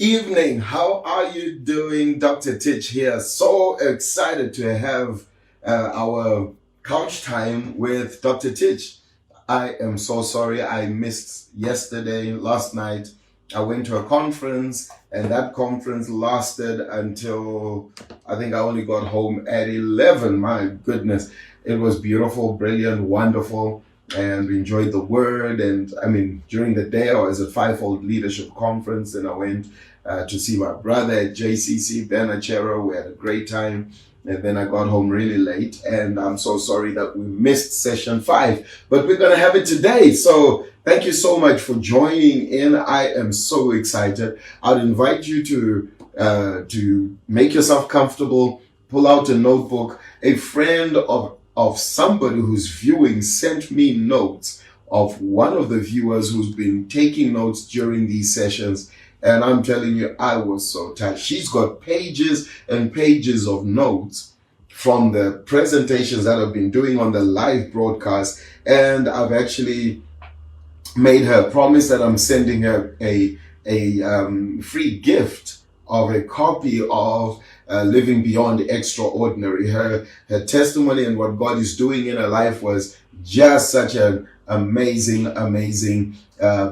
evening. How are you doing? Dr. Titch here. So excited to have our couch time with Dr. Titch. I am so sorry I missed yesterday, last night. I went to a conference and that conference lasted until I think I only got home at 11. My goodness. It was beautiful, brilliant, wonderful. And we enjoyed the word. And I mean, during the day, I was at Fivefold Leadership Conference, and I went to see my brother at JCC, Ben Achero. We had a great time. And then I got home really late, and I'm so sorry that we missed session 5, but we're going to have it today. So thank you so much for joining in. I am so excited. I'd invite you to make yourself comfortable, pull out a notebook. A friend of somebody who's viewing sent me notes of one of the viewers who's been taking notes during these sessions. And I'm telling you, I was so touched. She's got pages and pages of notes from the presentations that I've been doing on the live broadcast. And I've actually made her promise that I'm sending her a free gift of a copy of Living Beyond Extraordinary. Her testimony and what God is doing in her life was just such an amazing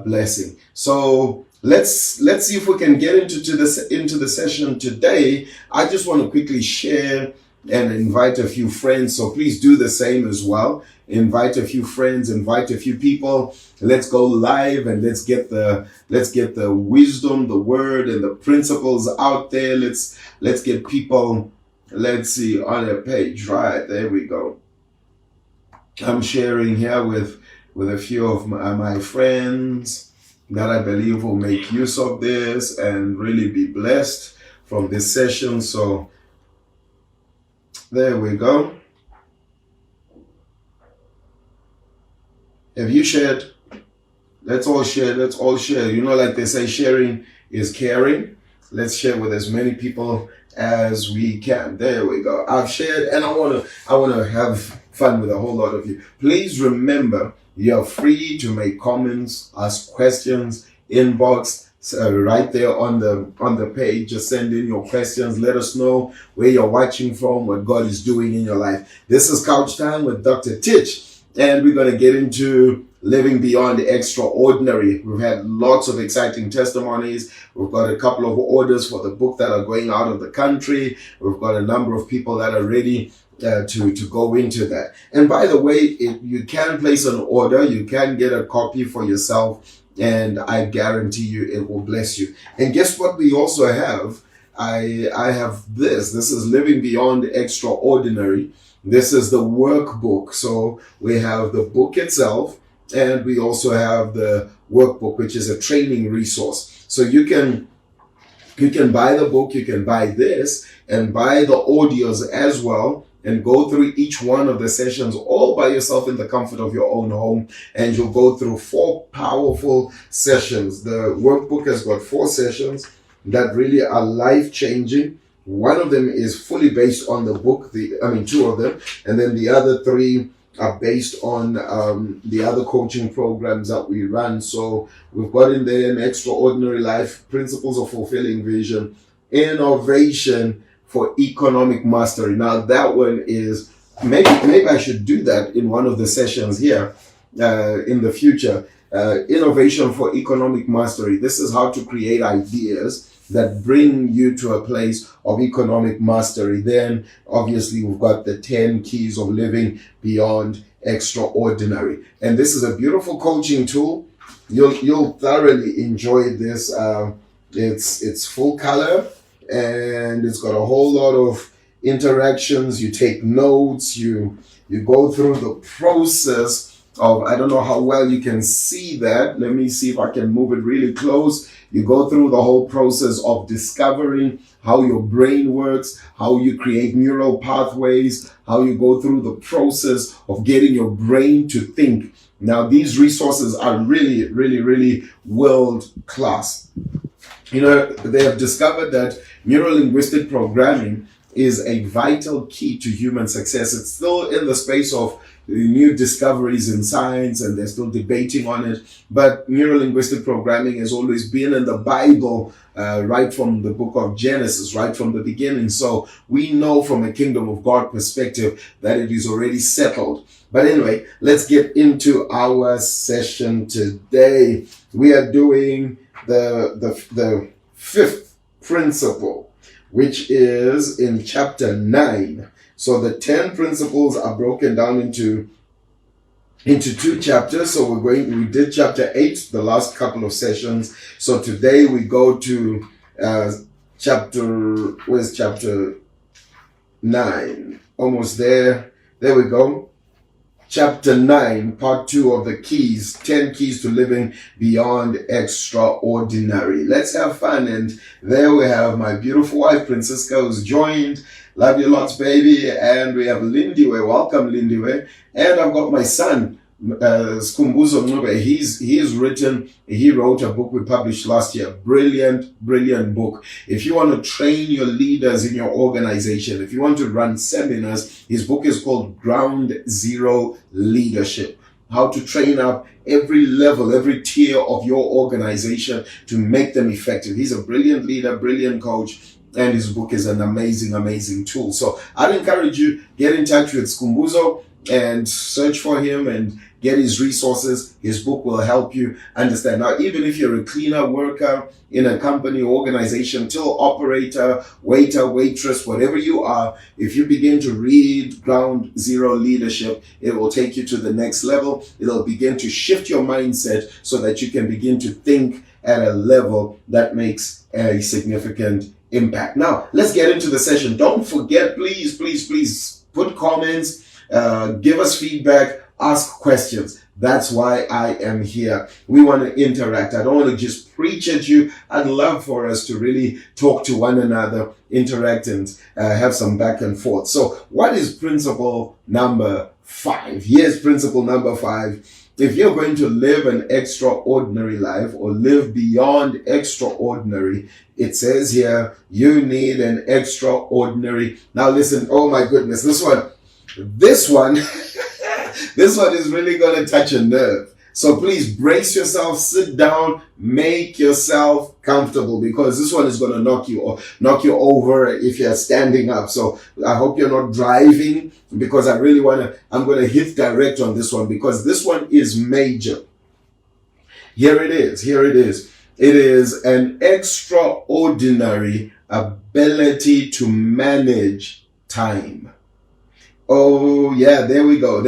blessing. So let's see if we can get into the session today. I just want to quickly share and invite a few friends. So please do the same as well. Invite a few friends, invite a few people. Let's go live and let's get the wisdom, the word, and the principles out there. Let's get people, let's see, on a page. Right, there we go. I'm sharing here with a few of my friends that I believe will make use of this and really be blessed from this session. So there we go. Have you shared? Let's all share. Let's all share. You know, like they say, sharing is caring. Let's share with as many people as we can. There we go. I've shared, and I want to have fun with a whole lot of you. Please remember, you're free to make comments, ask questions, inbox, right there on the page. Just send in your questions. Let us know where you're watching from, what God is doing in your life. This is Couch Time with Dr. Titch, and we're going to get into Living Beyond Extraordinary. We've had lots of exciting testimonies. We've got a couple of orders for the book that are going out of the country. We've got a number of people that are ready to go into that. And by the way, you can place an order, you can get a copy for yourself, and I guarantee you it will bless you. And guess what we also have? I have this. This is Living Beyond Extraordinary. This is the workbook. So we have the book itself, and we also have the workbook, which is a training resource. So you can buy the book, you can buy this, and buy the audios as well, and go through each one of the sessions all by yourself in the comfort of your own home. And you'll go through 4 powerful sessions. The workbook has got 4 sessions that really are life-changing. One of them is fully based on the book, 2 of them, and then the other 3 are based on the other coaching programs that we run. So we've got in there An Extraordinary Life, Principles of Fulfilling Vision, Innovation for Economic Mastery. Now that one is, maybe I should do that in one of the sessions here in the future. Innovation for Economic Mastery. This is how to create ideas that bring you to a place of economic mastery. Then obviously we've got the 10 keys of living beyond extraordinary. And this is a beautiful coaching tool. You'll thoroughly enjoy this. It's full color, and it's got a whole lot of interactions. You take notes, you go through the process of, I don't know how well you can see that. Let me see if I can move it really close. You go through the whole process of discovering how your brain works, how you create neural pathways, how you go through the process of getting your brain to think. Now, these resources are really, really, really world class. You know, they have discovered that neuro-linguistic programming is a vital key to human success. It's still in the space of new discoveries in science, and they're still debating on it. But neuro-linguistic programming has always been in the Bible, right from the book of Genesis, right from the beginning. So we know from a kingdom of God perspective that it is already settled. But anyway, let's get into our session today. We are doing the fifth principle, which is in chapter 9. So the 10 principles are broken down into 2 chapters. So we did chapter 8 the last couple of sessions. So today we go to chapter 9? Almost there. There we go. Chapter 9, part 2 of the keys, 10 keys to living beyond extraordinary. Let's have fun. And there we have my beautiful wife, Francisca, who's joined. Love you lots, baby. And we have Lindiwe. Welcome, Lindiwe. And I've got my son, Skumbuzo Mnube. He wrote a book we published last year. Brilliant book. If you want to train your leaders in your organization, if you want to run seminars, his book is called Ground Zero Leadership. How to train up every level, every tier of your organization to make them effective. He's a brilliant leader, brilliant coach, and his book is an amazing tool. So I'd encourage you, get in touch with Skumbuzo and search for him and get his resources. His book will help you understand. Now, even if you're a cleaner, worker in a company, organization, till operator, waiter, waitress, whatever you are, if you begin to read Ground Zero Leadership, it will take you to the next level. It'll begin to shift your mindset so that you can begin to think at a level that makes a significant impact. Now, let's get into the session. Don't forget, please put comments, give us feedback, ask questions. That's why I am here. We want to interact. I don't want to just preach at you. I'd love for us to really talk to one another, interact, and have some back and forth. So what is principle number 5? Here's principle number 5. If you're going to live an extraordinary life or live beyond extraordinary, it says here, you need an extraordinary. Now listen, oh my goodness, this one, this one is really going to touch a nerve. So please brace yourself, sit down, make yourself comfortable, because this one is going to knock you over if you're standing up. So I hope you're not driving, because I'm going to hit direct on this one, because this one is major. Here it is. It is an extraordinary ability to manage time. Oh, yeah, there we go.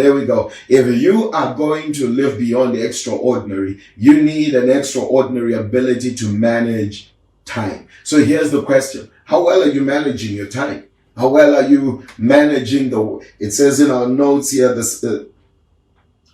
If you are going to live beyond the extraordinary, you need an extraordinary ability to manage time. So here's the question. How well are you managing your time? How well are you managing it says in our notes here,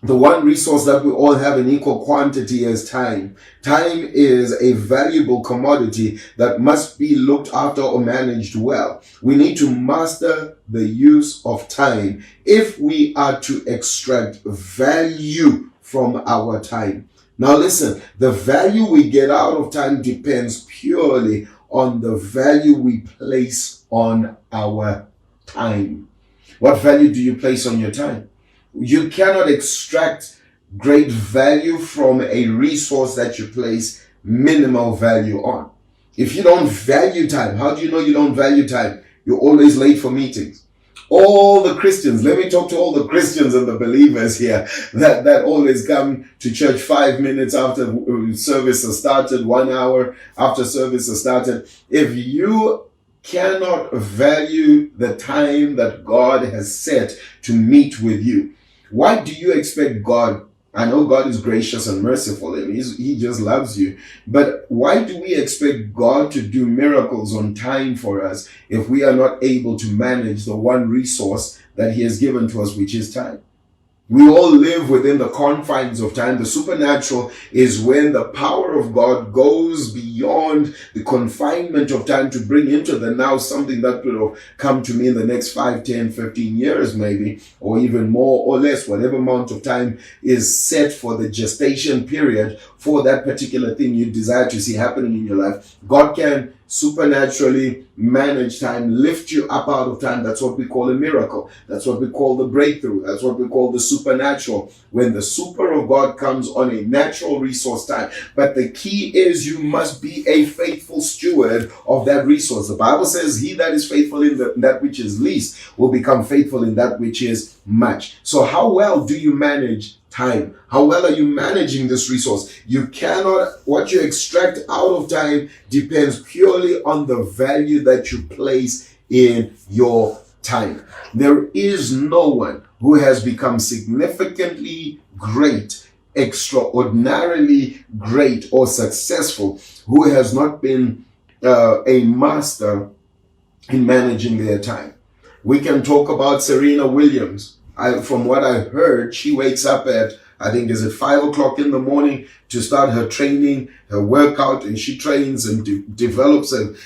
the one resource that we all have in equal quantity is time. Time is a valuable commodity that must be looked after or managed well. We need to master the use of time if we are to extract value from our time. Now listen, the value we get out of time depends purely on the value we place on our time. What value do you place on your time? You cannot extract great value from a resource that you place minimal value on. If you don't value time, how do you know you don't value time? You're always late for meetings. All the Christians, let me talk to all the Christians and the believers here that always come to church 5 minutes after service has started, 1 hour after service has started. If you cannot value the time that God has set to meet with you, why do you expect God? I know God is gracious and merciful and he just loves you. But why do we expect God to do miracles on time for us if we are not able to manage the one resource that he has given to us, which is time? We all live within the confines of time. The supernatural is when the power of God goes beyond the confinement of time to bring into the now something that will come to me in the next 5, 10, 15 years maybe, or even more or less, whatever amount of time is set for the gestation period for that particular thing you desire to see happening in your life. God can supernaturally manage time, lift you up out of time. That's what we call a miracle. That's what we call the breakthrough. That's what we call the supernatural. When the super of God comes on a natural resource time. But the key is you must be a faithful steward of that resource. The Bible says he that is faithful in that which is least will become faithful in that which is much. So how well do you manage time? How well are you managing this resource? You cannot, what you extract out of time depends purely on the value that you place in your time. There is no one who has become significantly great, extraordinarily great or successful who has not been a master in managing their time. We can talk about Serena Williams. From what I heard, she wakes up at, I think, is it 5 o'clock in the morning to start her training, her workout, and she trains and develops and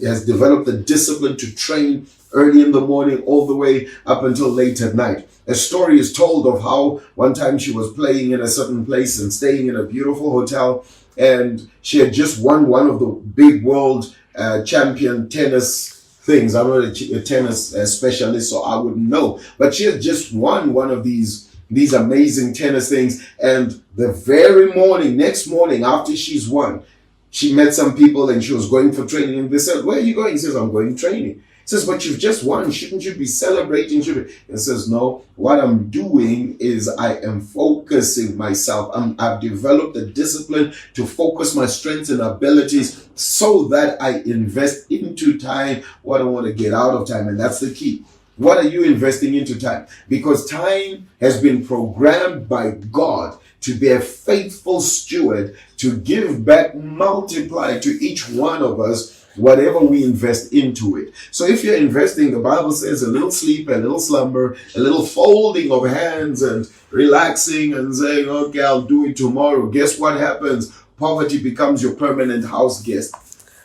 has developed the discipline to train early in the morning all the way up until late at night. A story is told of how one time she was playing in a certain place and staying in a beautiful hotel, and she had just won one of the big world champion tennis things. I'm not a tennis specialist, so I wouldn't know. But she had just won one of these amazing tennis things. And the very morning, next morning, after she's won, she met some people and she was going for training. And they said, "Where are you going?" He says, "I'm going training." He says, "But you've just won. Shouldn't you be celebrating?" And says, "No, what I'm doing is I am focusing myself. I've developed the discipline to focus my strengths and abilities so that I invest into time what I want to get out of time." And that's the key. What are you investing into time? Because time has been programmed by God to be a faithful steward, to give back, multiply to each one of us whatever we invest into it. So if you're investing, the Bible says, a little sleep, a little slumber, a little folding of hands and relaxing and saying, "Okay, I'll do it tomorrow." Guess what happens? Poverty becomes your permanent house guest.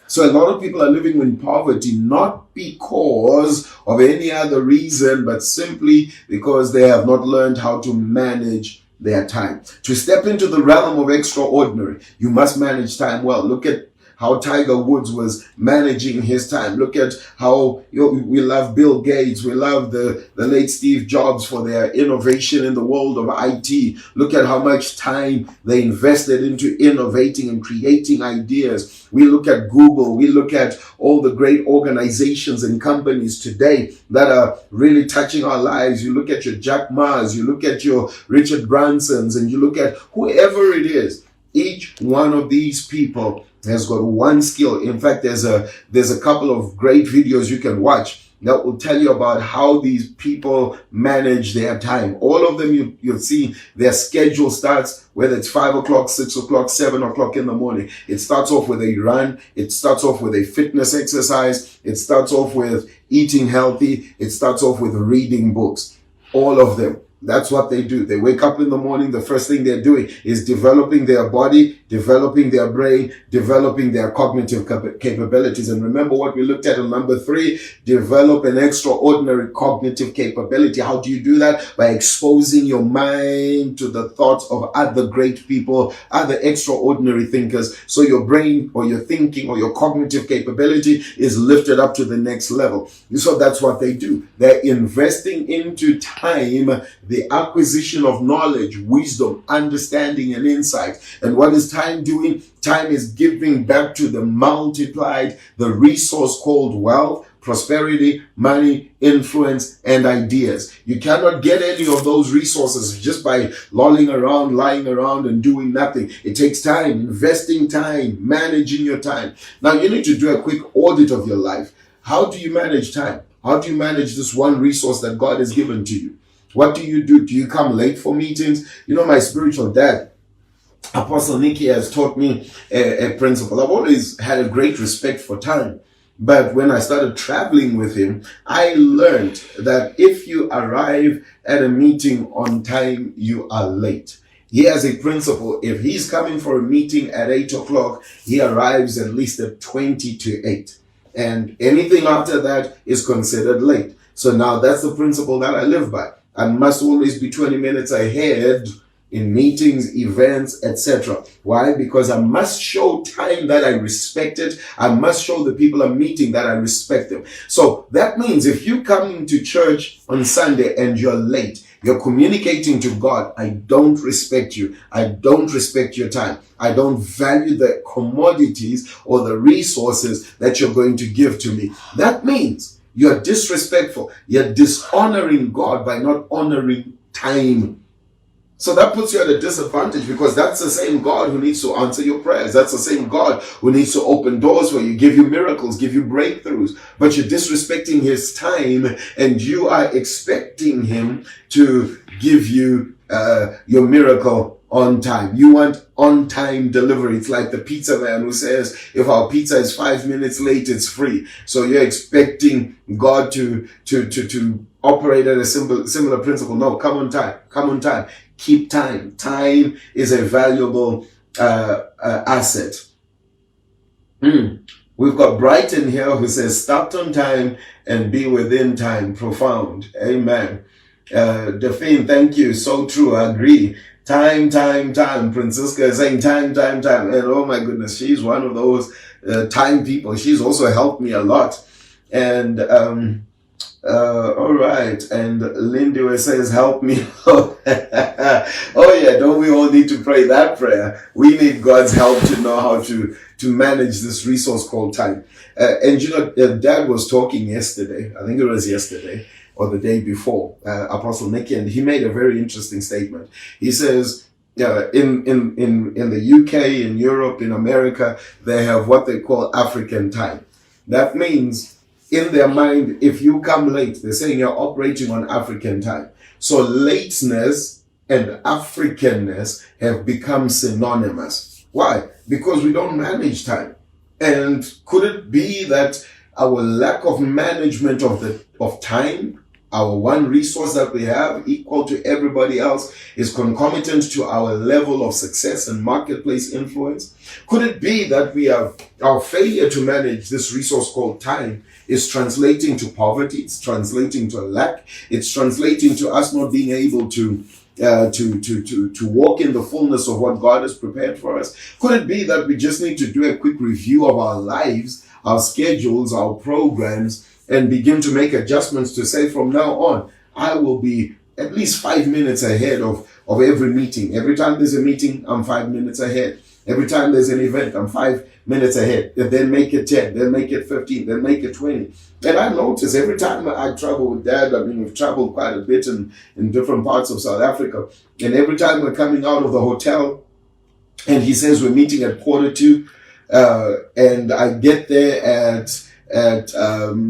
So a lot of people are living in poverty, not because of any other reason, but simply because they have not learned how to manage their time. To step into the realm of extraordinary, you must manage time well. Look at how Tiger Woods was managing his time. Look at how we love Bill Gates. We love the late Steve Jobs for their innovation in the world of IT. Look at how much time they invested into innovating and creating ideas. We look at Google. We look at all the great organizations and companies today that are really touching our lives. You look at your Jack Ma's, you look at your Richard Bransons, and you look at whoever it is. Each one of these people has got one skill. In fact, there's a couple of great videos you can watch that will tell you about how these people manage their time. All of them, you'll see their schedule starts, whether it's 5 o'clock, 6 o'clock, 7 o'clock in the morning. It starts off with a run. It starts off with a fitness exercise. It starts off with eating healthy. It starts off with reading books. All of them. That's what they do. They wake up in the morning. The first thing they're doing is developing their body, developing their brain, developing their cognitive capabilities. And remember what we looked at in number 3, develop an extraordinary cognitive capability. How do you do that? By exposing your mind to the thoughts of other great people, other extraordinary thinkers. So your brain or your thinking or your cognitive capability is lifted up to the next level. So that's what they do. They're investing into time, the acquisition of knowledge, wisdom, understanding, and insight. And what is time doing? Time is giving back to the multiplied, the resource called wealth, prosperity, money, influence, and ideas. You cannot get any of those resources just by lolling around, lying around, and doing nothing. It takes time, investing time, managing your time. Now, you need to do a quick audit of your life. How do you manage time? How do you manage this one resource that God has given to you? What do you do? Do you come late for meetings? You know, my spiritual dad, Apostle Nicky, has taught me a principle. I've always had a great respect for time. But when I started traveling with him, I learned that if you arrive at a meeting on time, you are late. He has a principle. If he's coming for a meeting at 8 o'clock, he arrives at least at 20 to 8. And anything after that is considered late. So now that's the principle that I live by. I must always be 20 minutes ahead in meetings, events, etc. Why? Because I must show time that I respect it. I must show the people I'm meeting that I respect them. So that means if you come to church on Sunday and you're late, you're communicating to God, I don't respect you. I don't respect your time. I don't value the commodities or the resources that you're going to give to me. That means you're disrespectful. You're dishonoring God by not honoring time. So that puts you at a disadvantage, because that's the same God who needs to answer your prayers. That's the same God who needs to open doors for you, give you miracles, give you breakthroughs. But you're disrespecting his time, and you are expecting him to give you your miracle on time. You want on-time delivery. It's like the pizza man who says, if our pizza is 5 minutes late, it's free. So you're expecting God to operate at a similar principle. No, come on time. Come on time. Keep time. Time is a valuable asset. We've got Brighton here who says, start on time and be within time. Profound. Amen. Define, thank you. So true. I agree. Time. Francisca is saying time. And oh my goodness, she's one of those time people. She's also helped me a lot. And all right. And Lindy says, help me. Oh yeah, don't we all need to pray that prayer? We need God's help to know how to manage this resource called time. And you know, Dad was talking yesterday, I think it was yesterday or the day before, Apostle Nicky, and he made a very interesting statement. He says, in the UK, in Europe, in America, they have what they call African time. That means in their mind, if you come late, they're saying you're operating on African time. So lateness and Africanness have become synonymous. Why? Because we don't manage time. And could it be that our lack of management of time, our one resource that we have equal to everybody else, is concomitant to our level of success and marketplace influence? Could it be that our failure to manage this resource called time is translating to poverty, it's translating to lack, it's translating to us not being able to walk in the fullness of what God has prepared for us? Could it be that we just need to do a quick review of our lives, our schedules, our programs, and begin to make adjustments to say, from now on, I will be at least 5 minutes ahead of every meeting. Every time there's a meeting, I'm 5 minutes ahead. Every time there's an event, I'm 5 minutes ahead. And then make it 10, then make it 15, then make it 20. And I notice every time I travel with Dad, I mean, we've traveled quite a bit in different parts of South Africa. And every time we're coming out of the hotel and he says we're meeting at 1:45, and I get there at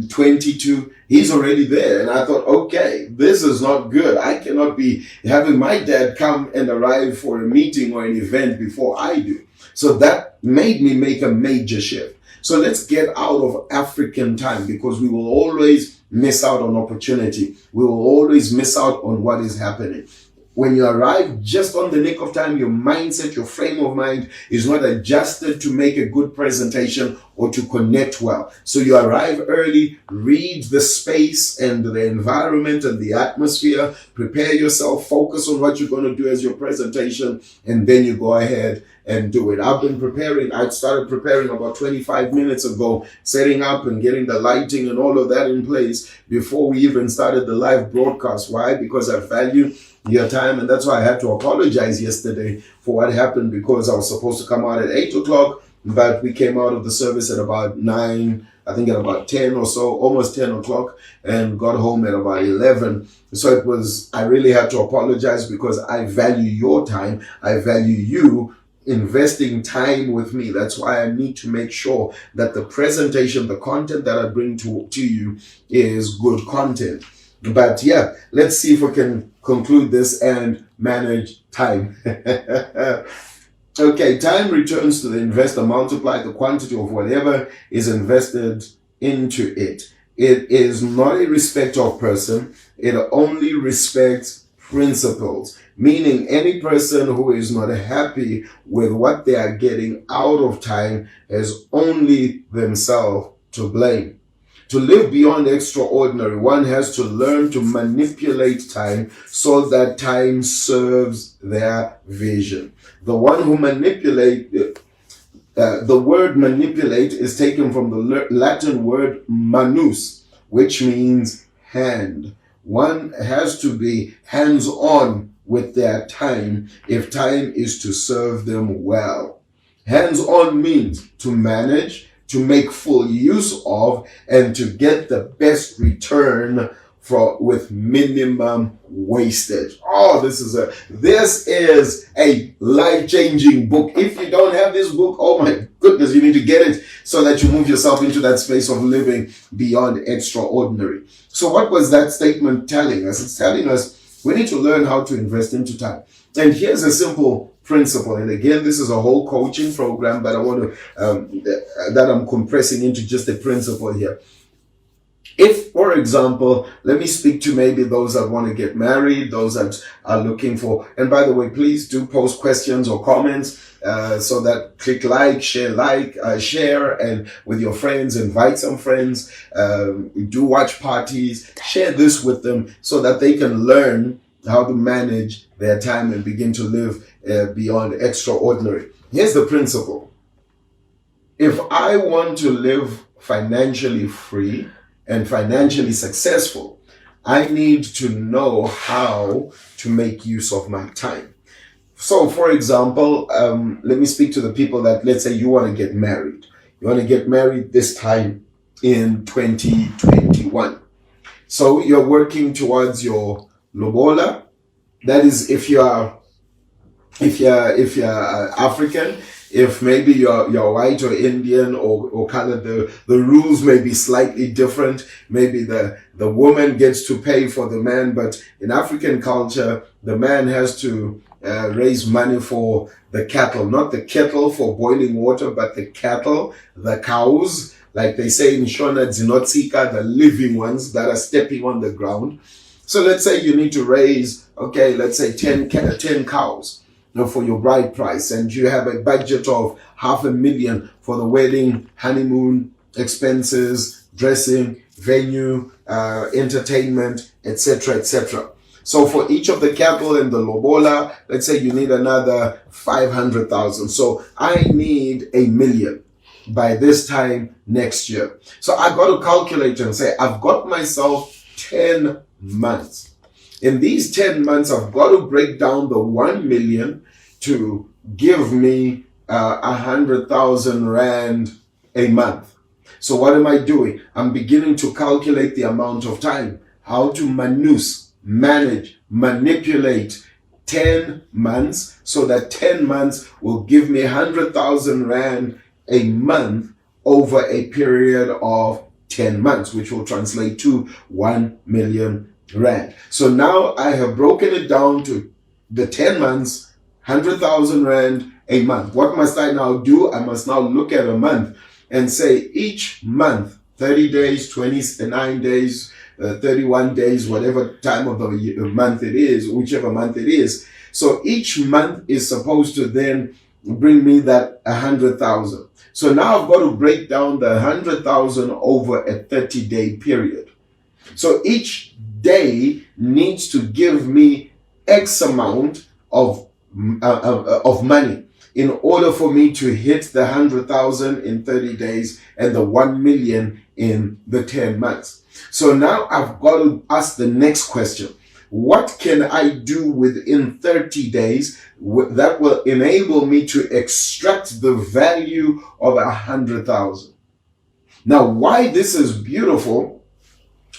22, he's already there. And I thought, okay, this is not good. I cannot be having my dad come and arrive for a meeting or an event before I do. So that made me make a major shift. So let's get out of African time, because we will always miss out on opportunity. We will always miss out on what is happening. When you arrive just on the nick of time, your mindset, your frame of mind is not adjusted to make a good presentation or to connect well. So you arrive early, read the space and the environment and the atmosphere, prepare yourself, focus on what you're going to do as your presentation, and then you go ahead and do it. I've been preparing. I started preparing about 25 minutes ago, setting up and getting the lighting and all of that in place before we even started the live broadcast. Why? Because I value your time, and that's why I had to apologize yesterday for what happened, because I was supposed to come out at 8 o'clock, but we came out of the service at about 9, I think at about 10 or so, almost 10 o'clock, and got home at about 11. So I really had to apologize, because I value your time. I value you investing time with me. That's why I need to make sure that the presentation, the content that I bring to you is good content. But yeah, let's see if we can conclude this and manage time. Okay, time returns to the investor. Multiply the quantity of whatever is invested into it. It is not a respect of person. It only respects principles. Meaning any person who is not happy with what they are getting out of time has only themselves to blame. To live beyond extraordinary, one has to learn to manipulate time so that time serves their vision. The one who the word manipulate is taken from the Latin word manus, which means hand. One has to be hands-on with their time if time is to serve them well. Hands-on means to manage, to make full use of, and to get the best return with minimum wastage. Oh, this is a life-changing book. If you don't have this book, oh my goodness, you need to get it so that you move yourself into that space of living beyond extraordinary. So what was that statement telling us? It's telling us we need to learn how to invest into time. And here's a simple principle. And again, this is a whole coaching program, but I want to, that I'm compressing into just a principle here. If, for example, let me speak to maybe those that want to get married, those that are looking for, and by the way, please do post questions or comments, so that click share, and with your friends, invite some friends, do watch parties, share this with them so that they can learn how to manage their time and begin to live beyond extraordinary. Here's the principle. If I want to live financially free and financially successful, I need to know how to make use of my time. So, for example, let me speak to the people that, let's say you want to get married. You want to get married this time in 2021. So you're working towards your lobola. That is if you're African. If maybe you're white or Indian or colored, the rules may be slightly different. Maybe the woman gets to pay for the man, but in African culture, the man has to raise money for the cattle, not the kettle for boiling water, but the cattle, the cows, like they say in Shona Dzinotsika, the living ones that are stepping on the ground. So let's say you need to raise, okay, let's say 10 cows. For your bride price, and you have a budget of $500,000 for the wedding, honeymoon, expenses, dressing, venue, entertainment, etc., etc. So for each of the cattle and the lobola, let's say you need another 500,000. So I need $1 million by this time next year. So I got to calculate and say I've got myself 10 months. In these 10 months, I've got to break down the 1 million to give me 100,000 Rand a month. So what am I doing? I'm beginning to calculate the amount of time, how to manage, manipulate 10 months so that 10 months will give me 100,000 Rand a month over a period of 10 months, which will translate to 1 million Rand. So now I have broken it down to the 10 months, 100,000 Rand a month. What must I now do? I must now look at a month and say each month, 30 days, 29 days, 31 days, whatever time of the month it is, whichever month it is. So each month is supposed to then bring me that 100,000. So now I've got to break down the 100,000 over a 30-day period. So each day needs to give me X amount of money in order for me to hit the 100,000 in 30 days and the 1 million in the 10 months. So now I've got to ask the next question. What can I do within 30 days that will enable me to extract the value of 100,000? Now, why this is beautiful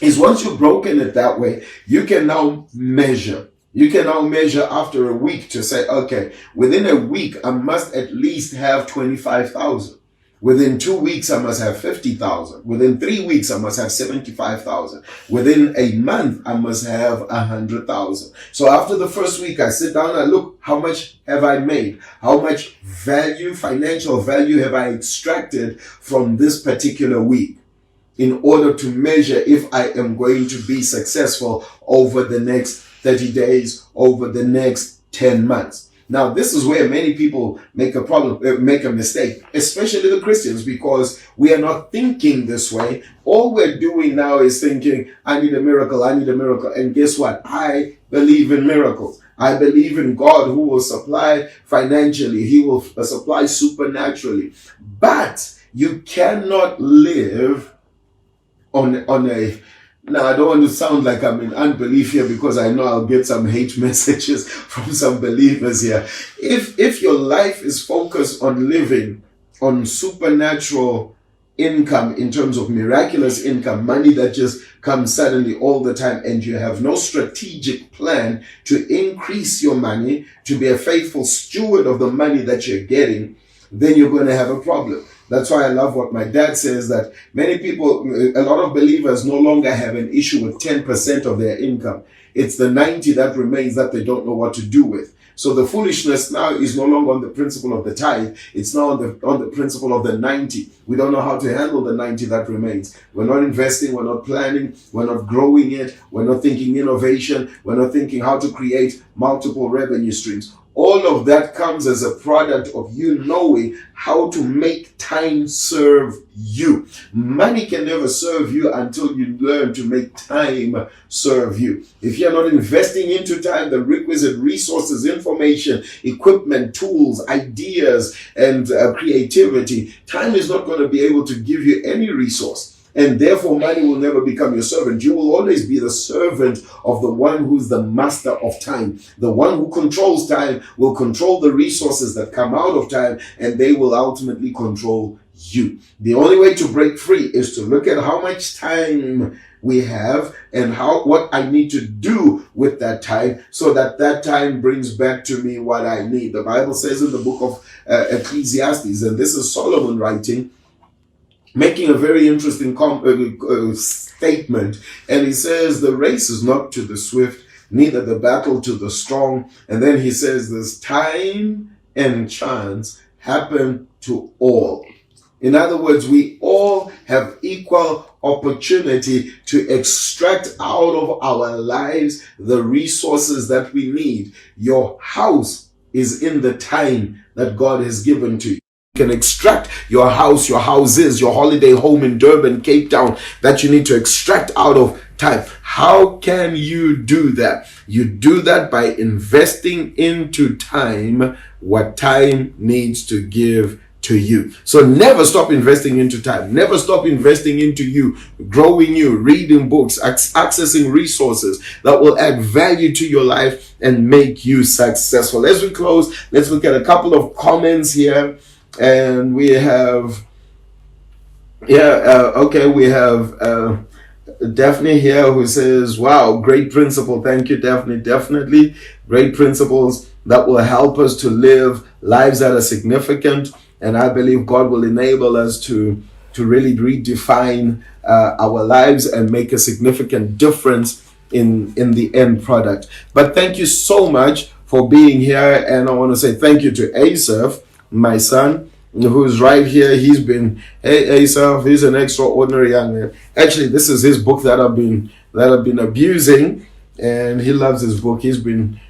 is once you've broken it that way, you can now measure. You can now measure after a week to say, okay, within a week, I must at least have 25,000. Within 2 weeks, I must have 50,000. Within 3 weeks, I must have 75,000. Within a month, I must have 100,000. So after the first week, I sit down and I look, how much have I made? How much value, financial value have I extracted from this particular week in order to measure if I am going to be successful over the next 30 days, over the next 10 months. Now, this is where many people make a mistake, especially the Christians, because we are not thinking this way. All we're doing now is thinking, I need a miracle, I need a miracle. And guess what? I believe in miracles. I believe in God who will supply financially. He will supply supernaturally. But you cannot live on a... Now, I don't want to sound like I'm in unbelief here, because I know I'll get some hate messages from some believers here. If your life is focused on living on supernatural income, in terms of miraculous income, money that just comes suddenly all the time, and you have no strategic plan to increase your money, to be a faithful steward of the money that you're getting, then you're going to have a problem. That's why I love what my dad says, that many people, a lot of believers no longer have an issue with 10% of their income. It's the 90 that remains that they don't know what to do with. So the foolishness now is no longer on the principle of the tithe. It's now on the principle of the 90. We don't know how to handle the 90 that remains. We're not investing. We're not planning. We're not growing it. We're not thinking innovation. We're not thinking how to create multiple revenue streams. All of that comes as a product of you knowing how to make time serve you. Money can never serve you until you learn to make time serve you. If you're not investing into time, the requisite resources, information, equipment, tools, ideas, and creativity, time is not going to be able to give you any resource. And therefore, money will never become your servant. You will always be the servant of the one who's the master of time. The one who controls time will control the resources that come out of time, and they will ultimately control you. The only way to break free is to look at how much time we have and what I need to do with that time, so that that time brings back to me what I need. The Bible says in the book of Ecclesiastes, and this is Solomon writing, making a very interesting statement. And he says, the race is not to the swift, neither the battle to the strong. And then he says, this time and chance happen to all. In other words, we all have equal opportunity to extract out of our lives the resources that we need. Your house is in the time that God has given to you. Can extract your house, your houses, your holiday home in Durban, Cape Town, that you need to extract out of time. How can you do that? You do that by investing into time what time needs to give to you. So never stop investing into time. Never stop investing into you, growing you, reading books, accessing resources that will add value to your life and make you successful. As we close, let's look at a couple of comments here. And we have, we have Daphne here who says, wow, great principle. Thank you, Daphne. Definitely great principles that will help us to live lives that are significant. And I believe God will enable us to really redefine our lives and make a significant difference in the end product. But thank you so much for being here. And I want to say thank you to Asaph, my son, who's right here. He's been, hey Asaph, he's an extraordinary young man. Actually, this is his book that I've been abusing, and he loves his book. He's been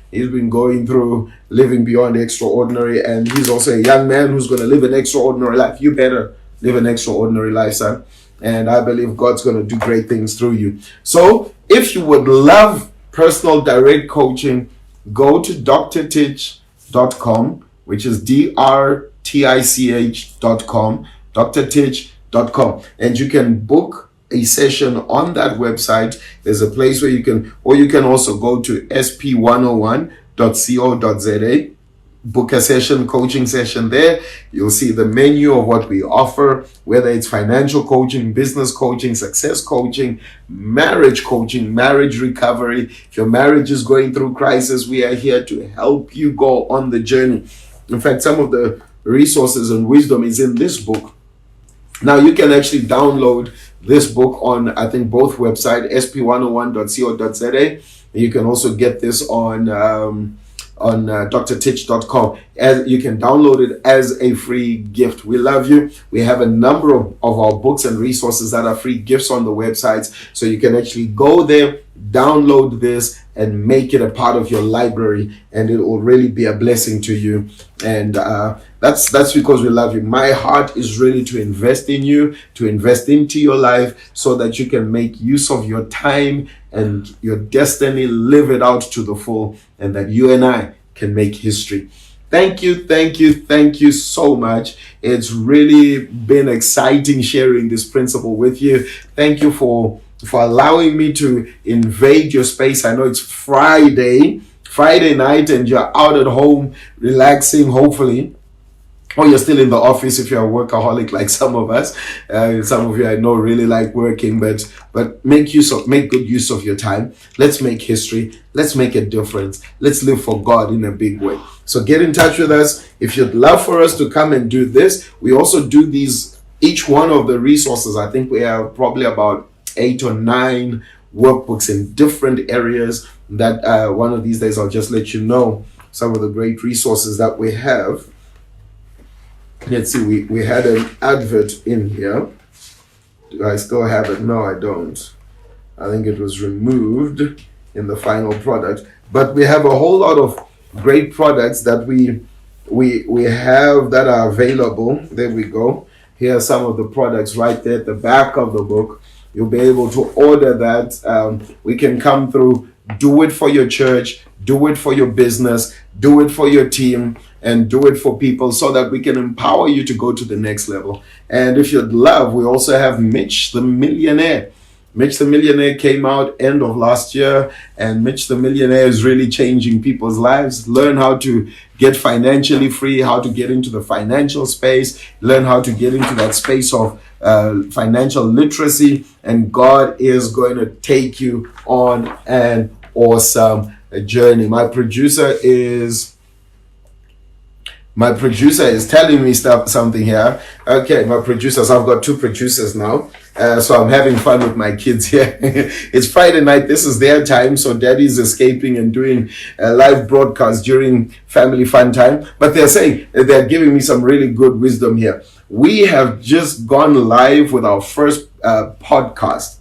going through living beyond extraordinary, and he's also a young man who's going to live an extraordinary life. You better live an extraordinary life, son. And I believe God's going to do great things through you. So if you would love personal direct coaching, go to drtich.com, which is drtich.com, drtich.com, and you can book a session on that website. There's a place where you can also go to sp101.co.za, book a session, coaching session there. You'll see the menu of what we offer, whether it's financial coaching, business coaching, success coaching, marriage coaching, marriage recovery. If your marriage is going through crisis, we are here to help you go on the journey. In fact, some of the resources and wisdom is in this book. Now you can actually download this book on, I think, both websites, sp101.co.za. You can also get this on drtich.com. as you can download it as a free gift. We love you. We have a number of our books and resources that are free gifts on the websites, so you can actually go there, download this, and make it a part of your library, and it will really be a blessing to you. And that's because we love you. My heart is really to invest in you, to invest into your life, so that you can make use of your time and your destiny, live it out to the full, and that you and I can make history. Thank you so much. It's really been exciting sharing this principle with you. Thank you for allowing me to invade your space. I know it's Friday night, and you're out at home relaxing, hopefully. Or you're still in the office if you're a workaholic like some of us. Some of you I know really like working, but make good use of your time. Let's make history. Let's make a difference. Let's live for God in a big way. So get in touch with us. If you'd love for us to come and do this, we also do these, each one of the resources. I think we have probably about 8 or 9 workbooks in different areas that one of these days I'll just let you know some of the great resources that we have. Let's see, we had an advert in here. Do I still have it? No, I don't. I think it was removed in the final product. But we have a whole lot of great products that we have that are available. There we go. Here are some of the products right there at the back of the book. You'll be able to order that. We can come through, do it for your church, do it for your business, do it for your team, and do it for people, so that we can empower you to go to the next level. And if you'd love, we also have Mitch the Millionaire. Mitch the Millionaire came out end of last year, and Mitch the Millionaire is really changing people's lives. Learn how to get financially free, how to get into the financial space, learn how to get into that space of financial literacy, and God is going to take you on an awesome journey. My producer is telling me something here. Okay, my producers, I've got 2 producers now. So I'm having fun with my kids here. It's Friday night. This is their time. So daddy's escaping and doing a live broadcast during family fun time. But they're giving me some really good wisdom here. We have just gone live with our first podcast.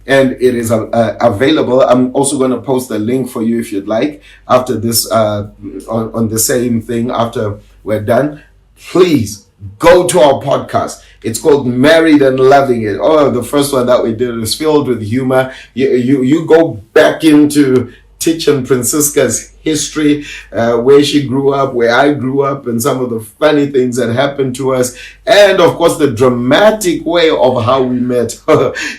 And it is available. I'm also going to post a link for you if you'd like after this, on the same thing after we're done. Please go to our podcast. It's called Married and Loving It. Oh, the first one that we did is filled with humor. You go back into Titch and Francisca's history, where she grew up, where I grew up, and some of the funny things that happened to us, and of course the dramatic way of how we met.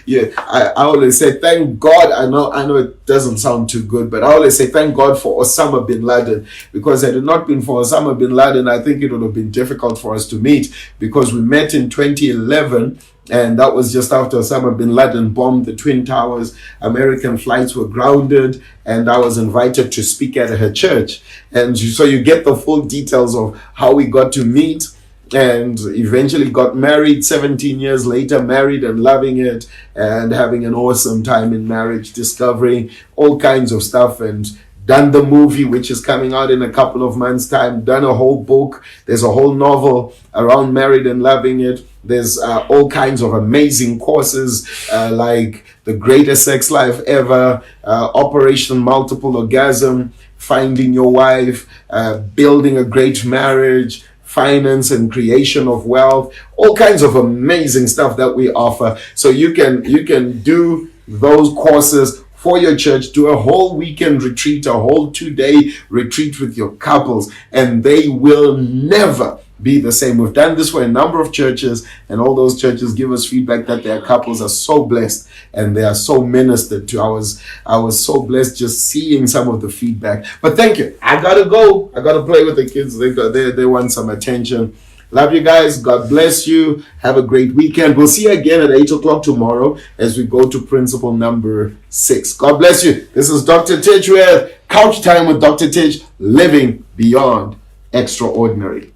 Yeah, I always say thank God. I know it doesn't sound too good, but I always say thank God for Osama bin Laden, because had it not been for Osama bin Laden, I think it would have been difficult for us to meet, because we met in 2011. And that was just after Osama bin Laden bombed the Twin Towers. American flights were grounded, and I was invited to speak at her church. And so you get the full details of how we got to meet, and eventually got married 17 years later, married and loving it, and having an awesome time in marriage, discovering all kinds of stuff, and done the movie, which is coming out in a couple of months' time, done a whole book. There's a whole novel around Married and Loving It. There's all kinds of amazing courses like The Greatest Sex Life Ever, Operation Multiple Orgasm, Finding Your Wife, Building a Great Marriage, Finance and Creation of Wealth, all kinds of amazing stuff that we offer. So you can do those courses for your church, do a whole weekend retreat, a whole 2-day retreat with your couples, and they will never be the same. We've done this for a number of churches, and all those churches give us feedback that their couples are so blessed and they are so ministered to. I was so blessed just seeing some of the feedback. But thank you. I gotta go. I gotta play with the kids. They want some attention. Love you guys. God bless you. Have a great weekend. We'll see you again at 8 o'clock tomorrow as we go to principle number 6. God bless you. This is Dr. Titch with Couch Time with Dr. Titch, living beyond extraordinary.